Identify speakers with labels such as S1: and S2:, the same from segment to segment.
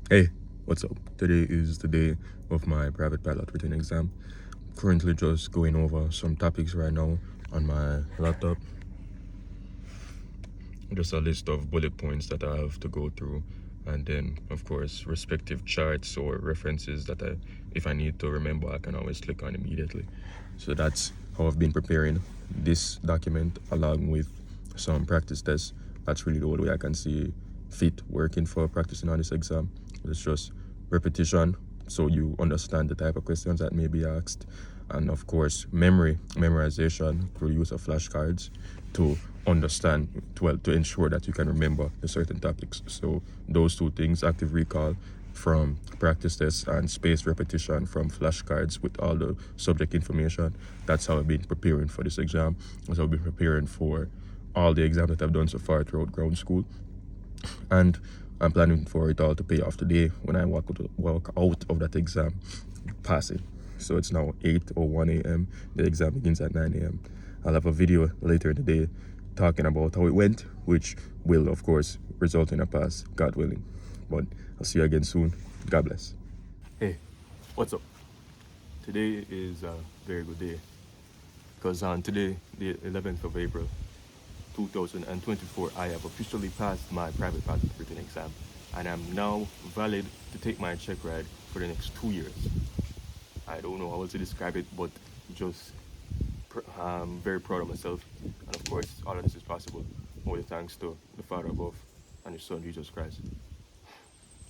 S1: Hey, what's up? Today is the day of my private pilot written exam. Currently just going over some topics right now on my laptop. Just a list of bullet points that I have to go through, and then of course respective charts or references that if I need to remember, I can always click on immediately. So that's how I've been preparing this document along with some practice tests. That's really the only way I can see fit working for practicing on this exam. It's just repetition, so you understand the type of questions that may be asked, and of course memorization through use of flashcards to understand, to ensure that you can remember the certain topics. So those two things, active recall from practice tests and spaced repetition from flashcards with all the subject information, that's how I've been preparing for this exam. That's how I've been preparing for all the exams that I've done so far throughout ground school. And I'm planning for it all to pay off today when I walk out of that exam, passing. So it's now 8:01 a.m. The exam begins at 9 a.m. I'll have a video later in the day talking about how it went, which will, of course, result in a pass, God willing. But I'll see you again soon. God bless. Hey, what's up? Today is a very good day because on today, the 11th of April, 2024, I have officially passed my private pilot written exam, and I'm now valid to take my check ride for the next 2 years. I don't know how else to describe it, but just I'm very proud of myself, and of course, all of this is possible only thanks to the Father above and His Son Jesus Christ.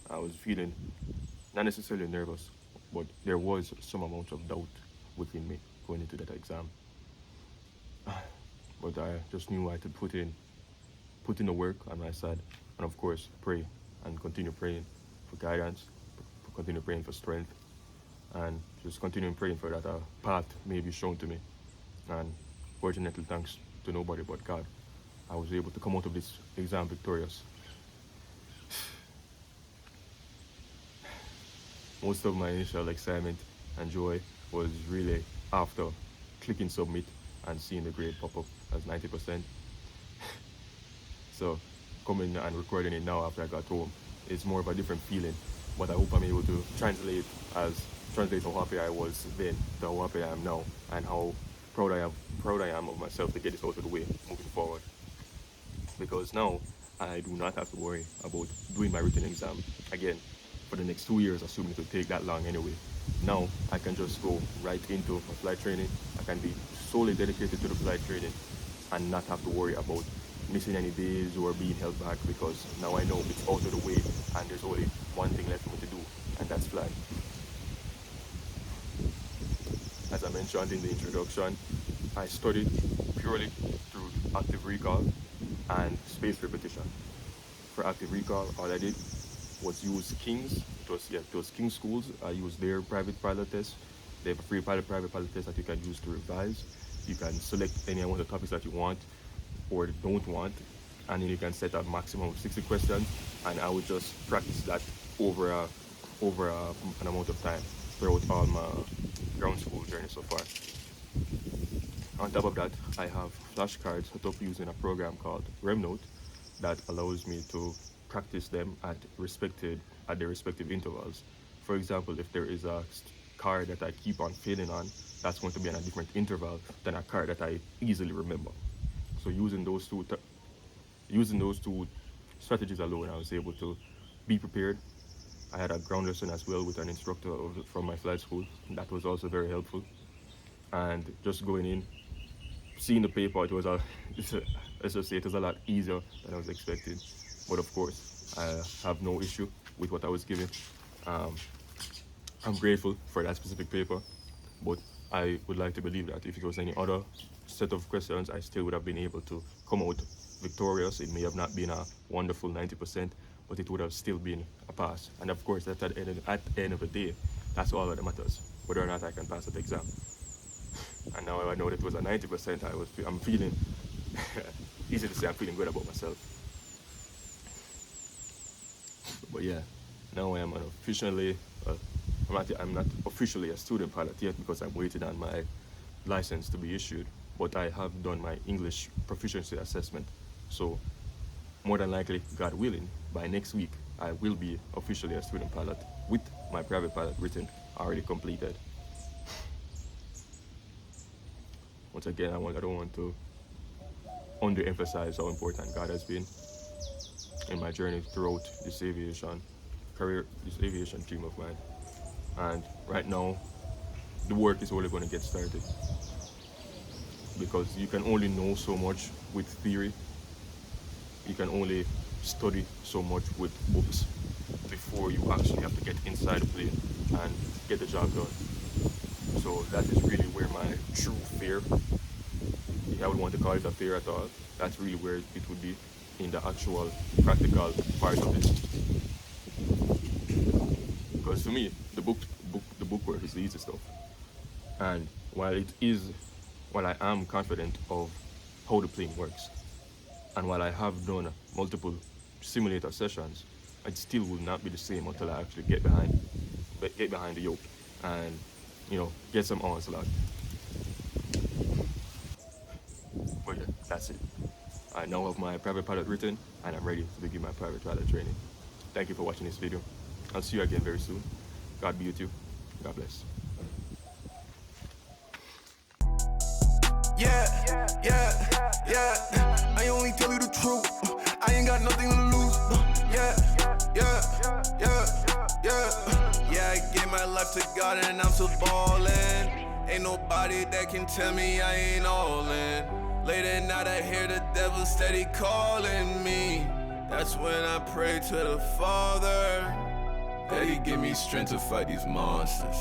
S1: I was feeling not necessarily nervous, but there was some amount of doubt within me going into that exam. But I just knew I had to put in the work on my side, and of course pray and continue praying for guidance, continue praying for strength, and just continue praying for that path may be shown to me. And fortunately, thanks to nobody but God, I was able to come out of this exam victorious. Most of my initial excitement and joy was really after clicking submit and seeing the grade pop up as 90%. So coming and recording it now after I got home, it's more of a different feeling. But I hope I'm able to translate how happy I was then to how happy I am now, and how proud I am of myself to get this out of the way moving forward. Because now I do not have to worry about doing my written exam again for the next 2 years, assuming it will take that long anyway. Now I can just go right into my flight training. I can be solely dedicated to the flight training and not have to worry about missing any days or being held back, because now I know it's out of the way and there's only one thing left for me to do, and that's fly. As I mentioned in the introduction, I studied purely through active recall and spaced repetition. For active recall, all I did was use King's. It was King's schools. I used their private pilot test. They have a free private pilot test that you can use to revise. You can select any amount of topics that you want or don't want, and then you can set a maximum of 60 questions, and I would just practice that over an amount of time throughout all my ground school journey so far. On top of that, I have flashcards set up using a program called Remnote that allows me to practice them at their respective intervals. For example, if there is a card that I keep on failing on, that's going to be in a different interval than a card that I easily remember. So using those two strategies alone, I was able to be prepared. I had a ground lesson as well with an instructor from my flight school. That was also very helpful. And just going in, seeing the paper, it was let's just say it was a lot easier than I was expecting. But of course, I have no issue with what I was given. I'm grateful for that specific paper, but I would like to believe that if it was any other set of questions, I still would have been able to come out victorious. It may have not been a wonderful 90%, but it would have still been a pass. And of course, at the end of the day, that's all that matters, whether or not I can pass that exam. And now I know that it was a 90%, I'm feeling, easy to say, I'm feeling good about myself. But yeah, now I am officially, I'm not officially a student pilot yet because I'm waiting on my license to be issued, but I have done my English proficiency assessment. So more than likely, God willing, by next week, I will be officially a student pilot with my private pilot written already completed. Once again, I don't want to underemphasize how important God has been in my journey throughout this aviation career, this aviation dream of mine. And right now, the work is only going to get started, because you can only know so much with theory. You can only study so much with books before you actually have to get inside the plane and get the job done. So that is really where my true fear, if I would want to call it a fear at all, that's really where it would be, in the actual practical part of it. Because to me, the book work is the easy stuff. And while I am confident of how the plane works, and while I have done multiple simulator sessions, it still will not be the same until I actually get behind the yoke and get some onslaught. But yeah, that's it. I now have my private pilot written, and I'm ready to begin my private pilot training. Thank you for watching this video. I'll see you again very soon. God be with you. God bless.
S2: Yeah. I only tell you the truth. I ain't got nothing to lose. Yeah. I gave my life to God and I'm still ballin'. Ain't nobody that can tell me I ain't all in. Late at night I hear the devil steady calling me. That's when I pray to the Father that He give me strength to fight these monsters.